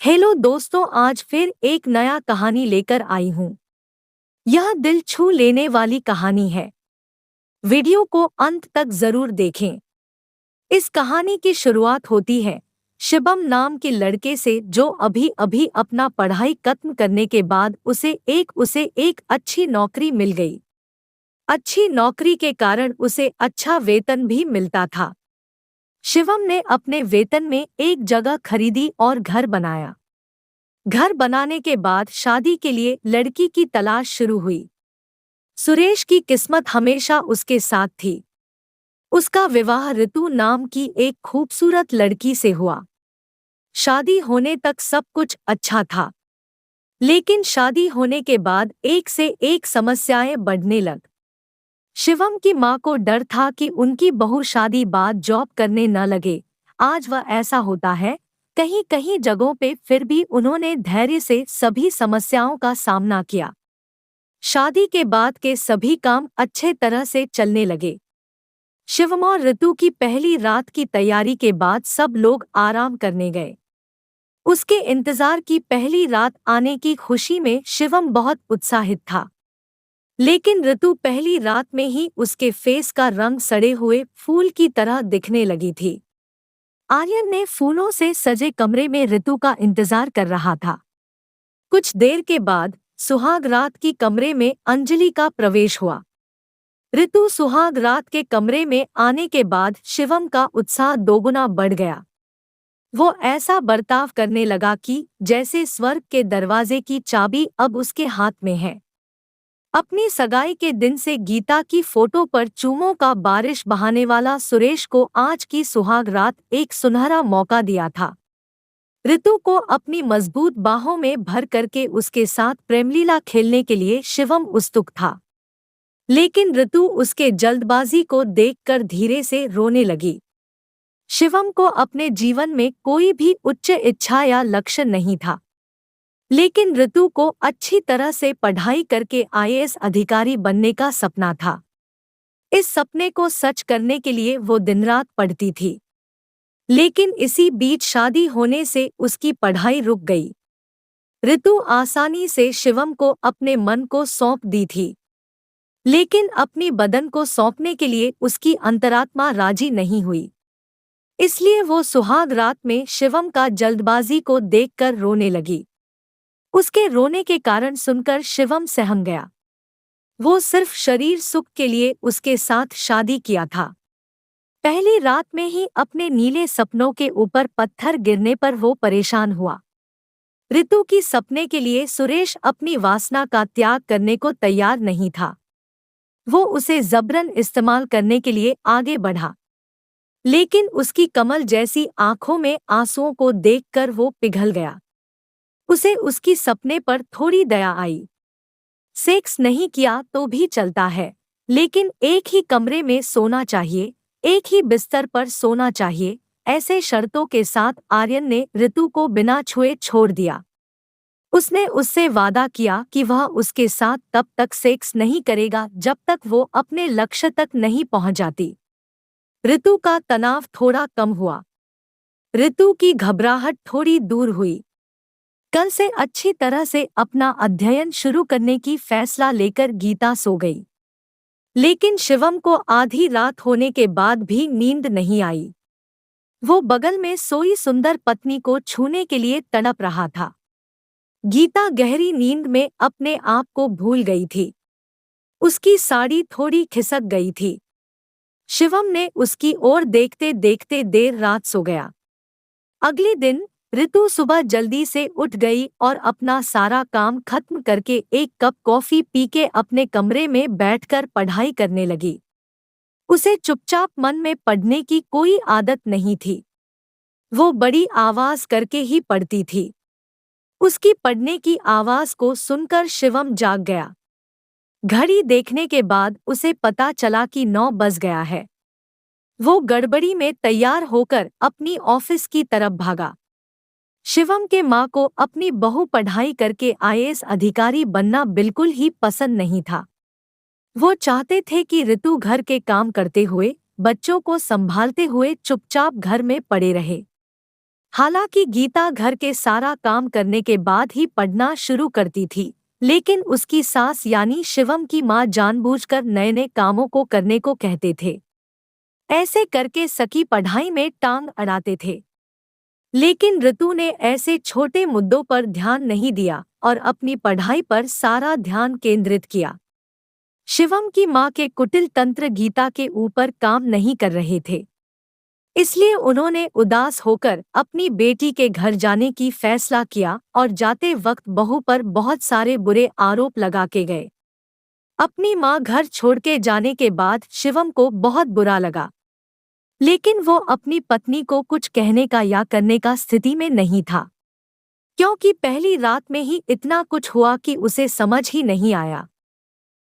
Hello दोस्तों, आज फिर एक नया कहानी लेकर आई हूँ। यह दिल छू लेने वाली कहानी है। वीडियो को अंत तक जरूर देखें। इस कहानी की शुरुआत होती है शिवम नाम के लड़के से, जो अभी अभी अपना पढ़ाई खत्म करने के बाद उसे एक अच्छी नौकरी मिल गई। अच्छी नौकरी के कारण उसे अच्छा वेतन भी मिलता था। शिवम ने अपने वेतन में एक जगह खरीदी और घर बनाया। घर बनाने के बाद शादी के लिए लड़की की तलाश शुरू हुई। सुरेश की किस्मत हमेशा उसके साथ थी। उसका विवाह ऋतु नाम की एक खूबसूरत लड़की से हुआ। शादी होने तक सब कुछ अच्छा था, लेकिन शादी होने के बाद एक से एक समस्याएं बढ़ने लग। शिवम की मां को डर था कि उनकी बहू शादी बाद जॉब करने न लगे। आज वह ऐसा होता है, कहीं कहीं जगहों पे, फिर भी उन्होंने धैर्य से सभी समस्याओं का सामना किया। शादी के बाद के सभी काम अच्छे तरह से चलने लगे। शिवम और ऋतु की पहली रात की तैयारी के बाद सब लोग आराम करने गए। उसके इंतजार की पहली रात आने की खुशी में शिवम बहुत उत्साहित था। लेकिन ऋतु पहली रात में ही उसके फेस का रंग सड़े हुए फूल की तरह दिखने लगी थी। आर्यन ने फूलों से सजे कमरे में ऋतु का इंतजार कर रहा था। कुछ देर के बाद सुहाग रात की कमरे में अंजलि का प्रवेश हुआ। ऋतु सुहाग रात के कमरे में आने के बाद शिवम का उत्साह दोगुना बढ़ गया। वो ऐसा बर्ताव करने लगा कि जैसे स्वर्ग के दरवाजे की चाबी अब उसके हाथ में है। अपनी सगाई के दिन से गीता की फोटो पर चूमों का बारिश बहाने वाला सुरेश को आज की सुहाग रात एक सुनहरा मौका दिया था। ऋतु को अपनी मजबूत बाहों में भर करके उसके साथ प्रेमलीला खेलने के लिए शिवम उत्सुक था। लेकिन ऋतु उसके जल्दबाजी को देखकर धीरे से रोने लगी। शिवम को अपने जीवन में कोई भी उच्च इच्छा या लक्ष्य नहीं था, लेकिन ऋतु को अच्छी तरह से पढ़ाई करके आईएएस अधिकारी बनने का सपना था। इस सपने को सच करने के लिए वो दिन रात पढ़ती थी। लेकिन इसी बीच शादी होने से उसकी पढ़ाई रुक गई। ऋतु आसानी से शिवम को अपने मन को सौंप दी थी, लेकिन अपनी बदन को सौंपने के लिए उसकी अंतरात्मा राजी नहीं हुई। इसलिए वो सुहाग रात में शिवम का जल्दबाजी को देखकर रोने लगी। उसके रोने के कारण सुनकर शिवम सहम गया। वो सिर्फ शरीर सुख के लिए उसके साथ शादी किया था। पहली रात में ही अपने नीले सपनों के ऊपर पत्थर गिरने पर वो परेशान हुआ। ऋतु की सपने के लिए सुरेश अपनी वासना का त्याग करने को तैयार नहीं था। वो उसे जबरन इस्तेमाल करने के लिए आगे बढ़ा, लेकिन उसकी कमल जैसी आंखों में आंसुओं को देखकर वो पिघल गया। उसे उसकी सपने पर थोड़ी दया आई। सेक्स नहीं किया तो भी चलता है, लेकिन एक ही कमरे में सोना चाहिए, एक ही बिस्तर पर सोना चाहिए। ऐसे शर्तों के साथ आर्यन ने ऋतु को बिना छुए छोड़ दिया। उसने उससे वादा किया कि वह उसके साथ तब तक सेक्स नहीं करेगा जब तक वो अपने लक्ष्य तक नहीं पहुंच जाती। ऋतु का तनाव थोड़ा कम हुआ। ऋतु की घबराहट थोड़ी दूर हुई। कल से अच्छी तरह से अपना अध्ययन शुरू करने की फैसला लेकर गीता सो गई। लेकिन शिवम को आधी रात होने के बाद भी नींद नहीं आई। वो बगल में सोई सुंदर पत्नी को छूने के लिए तड़प रहा था। गीता गहरी नींद में अपने आप को भूल गई थी। उसकी साड़ी थोड़ी खिसक गई थी। शिवम ने उसकी ओर देखते देखते देर रात सो गया। अगले दिन ऋतु सुबह जल्दी से उठ गई और अपना सारा काम खत्म करके एक कप कॉफी पी के अपने कमरे में बैठकर पढ़ाई करने लगी। उसे चुपचाप मन में पढ़ने की कोई आदत नहीं थी। वो बड़ी आवाज करके ही पढ़ती थी। उसकी पढ़ने की आवाज को सुनकर शिवम जाग गया। घड़ी देखने के बाद उसे पता चला कि 9 बज गया है। वो गड़बड़ी में तैयार होकर अपनी ऑफिस की तरफ भागा। शिवम के मां को अपनी बहू पढ़ाई करके आईएएस अधिकारी बनना बिल्कुल ही पसंद नहीं था। वो चाहते थे कि ऋतु घर के काम करते हुए, बच्चों को संभालते हुए चुपचाप घर में पड़े रहे। हालांकि गीता घर के सारा काम करने के बाद ही पढ़ना शुरू करती थी, लेकिन उसकी सास यानी शिवम की मां जानबूझकर नए नए कामों को करने को कहते थे। ऐसे करके सकी पढ़ाई में टांग अड़ाते थे। लेकिन ऋतु ने ऐसे छोटे मुद्दों पर ध्यान नहीं दिया और अपनी पढ़ाई पर सारा ध्यान केंद्रित किया। शिवम की मां के कुटिल तंत्र गीता के ऊपर काम नहीं कर रहे थे, इसलिए उन्होंने उदास होकर अपनी बेटी के घर जाने की फैसला किया और जाते वक्त बहू पर बहुत सारे बुरे आरोप लगा के गए। अपनी मां घर छोड़ के जाने के बाद शिवम को बहुत बुरा लगा, लेकिन वो अपनी पत्नी को कुछ कहने का या करने का स्थिति में नहीं था, क्योंकि पहली रात में ही इतना कुछ हुआ कि उसे समझ ही नहीं आया।